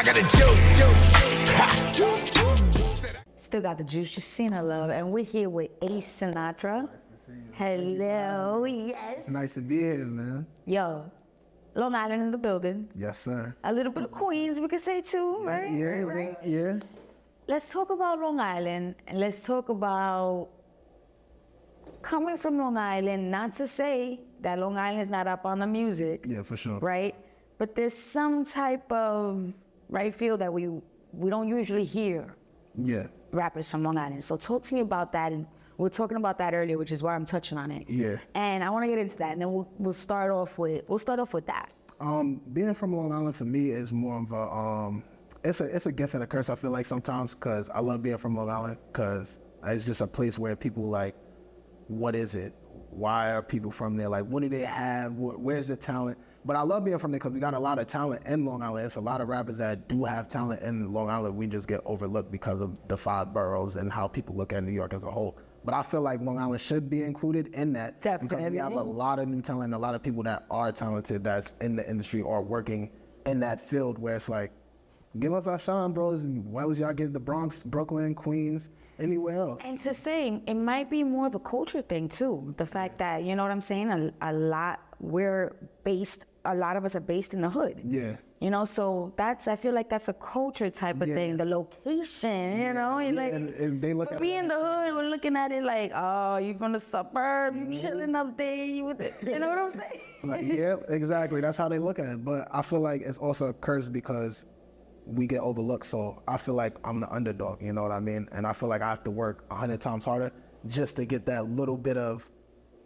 I got the juice, Still got the juice, Jacina, love, and we're here with Sinatra. Hello, yes. Nice to be here, man. Yo, Long Island in the building. Yes, sir. A little bit of Queens, we could say too, right? Yeah. Let's talk about Long Island, and let's talk about coming from Long Island. Not to say that Long Island is not up on the music. Yeah, for sure. Right? But there's some type of feel that we don't usually hear. Yeah. Rappers from Long Island. So talk to me about that. And we were talking about that earlier, which is why I'm touching on it. Yeah. And I want to get into that, and then we'll start off with that. Being from Long Island for me is more of a it's a gift and a curse. I feel like sometimes because I love being from Long Island because it's just a place where people like, what is it? Why are people from there? Like, what do they have? Where's the talent? But I love being from there because we got a lot of talent in Long Island. It's a lot of rappers that do have talent in Long Island. We just get overlooked because of the 5 boroughs and how people look at New York as a whole. But I feel like Long Island should be included in that. Definitely. Because we have a lot of new talent, a lot of people that are talented that's in the industry or working in that field where it's like, give us our shine, bros, as well as y'all give the Bronx, Brooklyn, Queens, anywhere else. And to say, it might be more of a culture thing too. The fact that, you know what I'm saying, a lot of us are based in the hood. Yeah. You know, so I feel like that's a culture type of thing. The location, you know, like, and they look but at we in the hood, we're looking at it like, oh, you from the suburb, you chilling up there, you know what I'm saying? Like, yeah, exactly. That's how they look at it. But I feel like it's also a curse because we get overlooked. So I feel like I'm the underdog, you know what I mean? And I feel like I have to work 100 times harder just to get that little bit of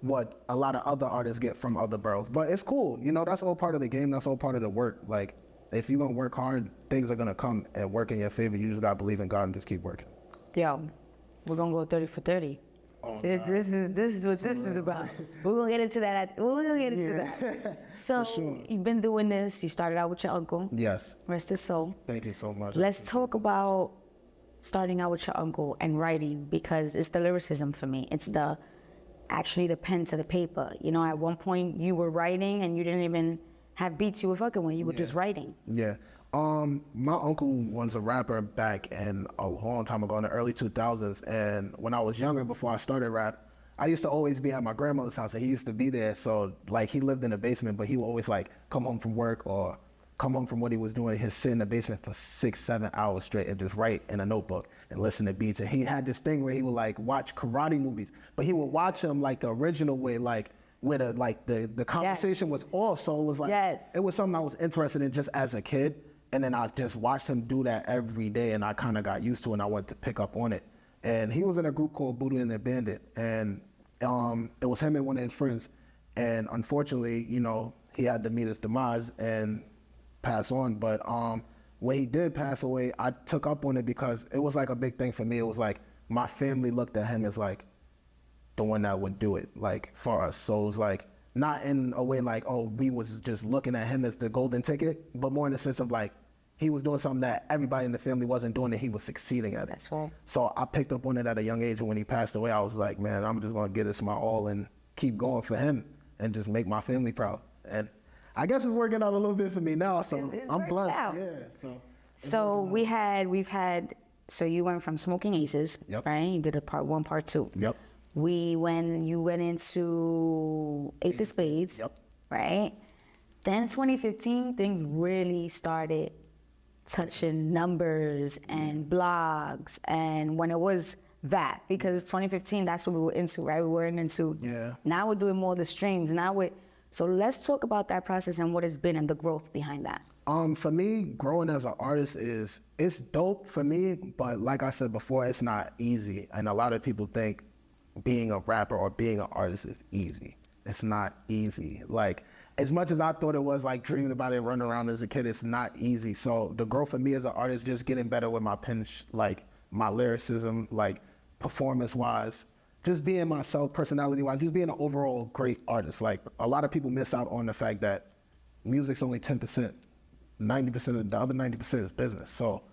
what a lot of other artists get from other boroughs. But it's cool, you know, that's all part of the game, that's all part of the work. Like, if you're gonna work hard, things are gonna come and work in your favor. You just gotta believe in God and just keep working. Yo, we're gonna go 30 for 30. Oh, this is what this is about. We're gonna get into that. So sure. You've been doing this. You started out with your uncle. Yes. Rest his soul. Thank you so much. Let's talk about starting out with your uncle and writing, because it's the lyricism for me. It's actually the pen to the paper. You know, at one point you were writing and you didn't even have beats you were fucking with. You were just writing. Yeah. My uncle was a rapper back in a long time ago in the early 2000s. And when I was younger, before I started rap, I used to always be at my grandmother's house and he used to be there. So like he lived in the basement, but he would always like come home from work or come home from what he was doing. He'd sit in the basement for 6-7 hours straight and just write in a notebook and listen to beats. And he had this thing where he would like watch karate movies, but he would watch them like the original way, like where the conversation was off. So it was like, it was something I was interested in just as a kid. And then I just watched him do that every day and I kind of got used to it and I wanted to pick up on it. And he was in a group called Buddha and the Bandit. And it was him and one of his friends. And unfortunately, you know, he had to meet his demise and pass on. But when he did pass away, I took up on it because it was like a big thing for me. It was like my family looked at him as like the one that would do it like for us. So it was like, not in a way like, oh, we was just looking at him as the golden ticket, but more in the sense of like, he was doing something that everybody in the family wasn't doing and he was succeeding at it. That's right. So I picked up on it at a young age, and when he passed away, I was like, man, I'm just gonna give this my all and keep going for him and just make my family proud. And I guess it's working out a little bit for me now, so I'm blessed. Out. Yeah, so we've had, so you went from Smoking Aces, right? You did a part 1, part 2. Yep. You went into Ace of Spades, right? Then 2015, things really started touching numbers and blogs, and when it was that, because 2015, that's what we were into, right? We weren't into, now we're doing more of the streams. So let's talk about that process and what it's been and the growth behind that. For me, growing as an artist it's dope for me, but like I said before, it's not easy. And a lot of people think being a rapper or being an artist is easy. It's not easy. Like, as much as I thought it was, like dreaming about it and running around as a kid, it's not easy. So the growth for me as an artist, just getting better with my pen, like my lyricism, like performance-wise, just being myself, personality-wise, just being an overall great artist. Like, a lot of people miss out on the fact that music's only 10%. 90% of the other 90% is business. So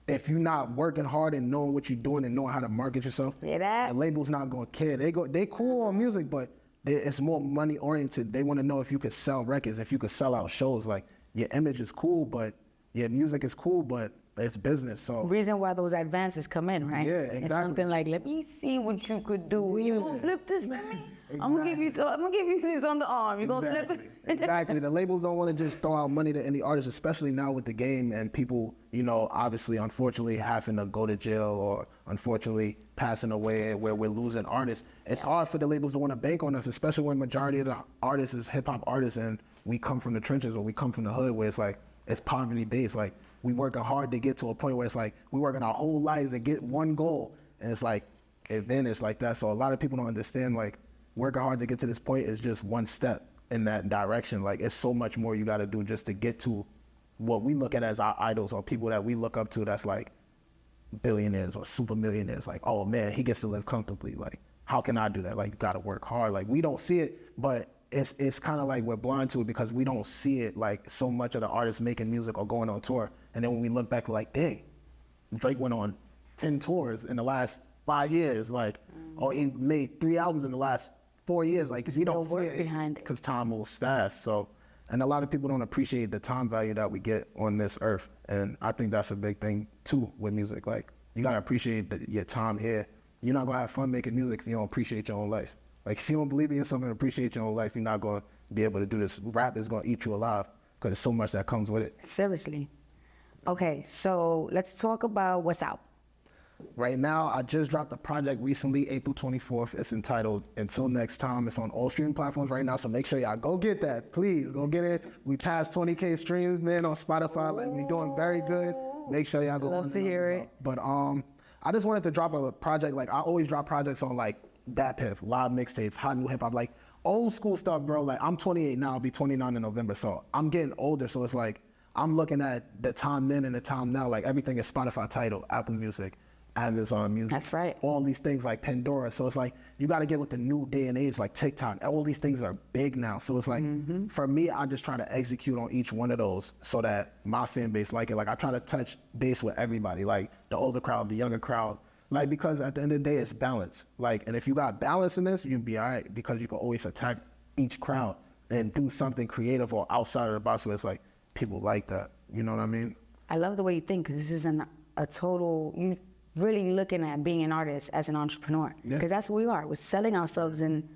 if you're not working hard and knowing what you're doing and knowing how to market yourself, the label's not gonna care. They cool on music, but it's more money oriented. They wanna know if you could sell records, if you could sell out shows. Like, your image is cool, but yeah, music is cool, but it's business. So Reason why those advances come in, right? Yeah, It's exactly. something like, let me see what you could do. You gonna flip this for me? I'm gonna give you this on the arm. You gonna flip it? Exactly. The labels don't want to just throw out money to any artist, especially now with the game and people, you know, obviously, unfortunately, having to go to jail or unfortunately passing away where we're losing artists. It's hard for the labels to want to bank on us, especially when majority of the artists is hip hop artists and we come from the trenches or we come from the hood where it's like, it's poverty based. Like we working hard to get to a point where it's like, we working our whole lives to get one goal. And it's like, it vanished like that. So a lot of people don't understand like working hard to get to this point is just one step in that direction. Like it's so much more you got to do just to get to what we look at as our idols or people that we look up to that's like billionaires or super millionaires. Like, oh man, he gets to live comfortably. Like, how can I do that? Like, you got to work hard. Like, we don't see it, but it's kind of like we're blind to it because we don't see it like so much of the artists making music or going on tour. And then when we look back, we're like, dang, Drake went on 10 tours in the last 5 years, like, or he made 3 albums in the last 4 years. Like, we don't see it behind it because time moves fast. So, and a lot of people don't appreciate the time value that we get on this earth. And I think that's a big thing too with music. Like, you gotta appreciate your time here. You're not gonna have fun making music if you don't appreciate your own life. Like, if you don't believe in yourself and appreciate your own life, you're not gonna be able to do this. Rap is gonna eat you alive because there's so much that comes with it. Seriously. Okay, so let's talk about what's out. Right now, I just dropped a project recently, April 24th. It's entitled Until Next Time. It's on all streaming platforms right now, so make sure y'all go get that. Please, go get it. We passed 20K streams, man, on Spotify. Like, we doing very good. Make sure y'all go. Love to hear it. But I just wanted to drop a project. Like, I always drop projects on, like, DatPiff, live mixtapes, hot new hip-hop, like, old school stuff, bro. Like, I'm 28 now. I'll be 29 in November, so I'm getting older. So it's like, I'm looking at the time then and the time now. Like, everything is Spotify title, Apple Music, Amazon Music. That's right. All these things like Pandora. So it's like, you got to get with the new day and age, like TikTok. All these things are big now. So it's like, for me, I just try to execute on each one of those so that my fan base like it. Like, I try to touch base with everybody, like the older crowd, the younger crowd. Like, because at the end of the day, it's balance. Like, and if you got balance in this, you'll be all right because you can always attack each crowd and do something creative or outside of the box where it's like, people like that. You know what I mean? I love the way you think because this is a total, you really looking at being an artist as an entrepreneur. Yeah. Because that's what we are. We're selling ourselves in,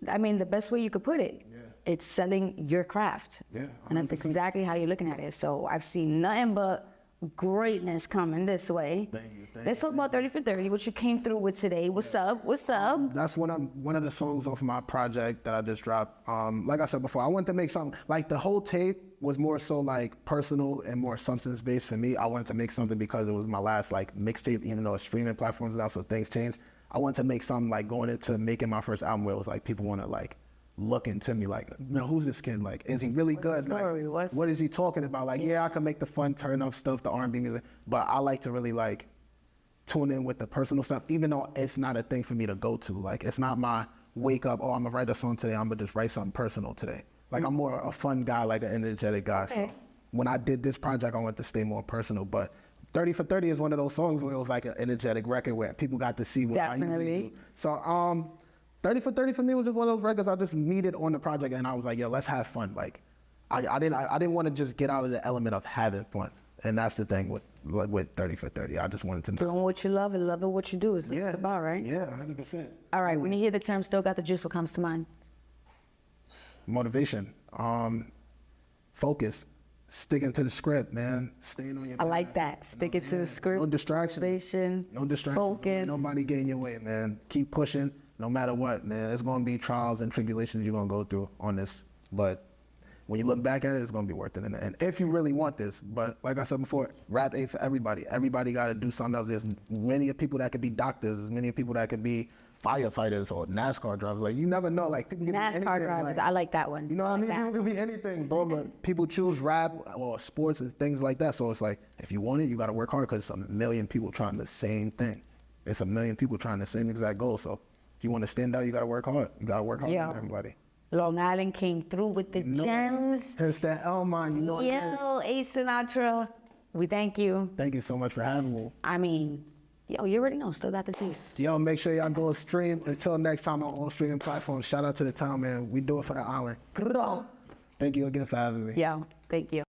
I mean, the best way you could put it. Yeah. It's selling your craft. Yeah, And that's 100%. exactly how you're looking at it. So I've seen nothing but greatness coming this way. Thank you. Let's talk about 30 for 30, what you came through with today. What's up? What's up? That's one of the songs off my project that I just dropped. Like I said before, I wanted to make something, like the whole tape was more so like personal and more substance based for me. I wanted to make something because it was my last like mixtape, even though it's streaming platforms now, so things change. I wanted to make something like going into making my first album where it was like people want to like look into me like, man, who's this kid? Like, is he really good? the story? Like, what is he talking about? Like, yeah, I can make the fun turn up stuff, the R&B music, but I like to really like tune in with the personal stuff, even though it's not a thing for me to go to. Like, it's not my wake up, oh, I'm gonna write a song today, I'm gonna just write something personal today. Like, I'm more a fun guy, like an energetic guy. Okay. So when I did this project, I wanted to stay more personal. But 30 for 30 is one of those songs where it was like an energetic record where people got to see what I usually Definitely. do. So 30 for 30 for me was just one of those records I just needed on the project, and I was like, yo, let's have fun. Like, I didn't want to just get out of the element of having fun. And that's the thing with 30 for 30. I just wanted to know. Doing what you love and loving what you do is what it's about, right? Yeah, 100%. All right, when you hear the term still got the juice, what comes to mind? Motivation, focus, sticking to the script, man. Staying on your I path. like that. Sticking to the script. No distractions. Motivation, No distractions. focus. Nobody getting in your way, man. Keep pushing no matter what, man. There's going to be trials and tribulations you're going to go through on this. But when you look back at it, it's going to be worth it in the end. If you really want this. But like I said before, rap ain't for everybody. Everybody got to do something else. There's many of people that could be doctors. There's many people that could be firefighters or NASCAR drivers. Like, you never know. Like, people can be anything. NASCAR drivers, I like that one. You know what I mean? Like People that. can be anything, bro. But people choose rap or sports and things like that. So it's like, if you want it, you got to work hard because it's a million people trying the same thing. It's a million people trying the same exact goal. So if you want to stand out, you got to work hard. You got to work hard Yeah. with everybody. Long Island came through with the gems. It's that Elmont, you know what it is. Yo, A Sinatra, we thank you. Thank you so much for having me. I mean, yo, you already know, still got the juice. Yo, make sure y'all go stream. Until next time on all streaming platforms. Shout out to the town, man. We do it for the island. Thank you again for having me. Yo, thank you.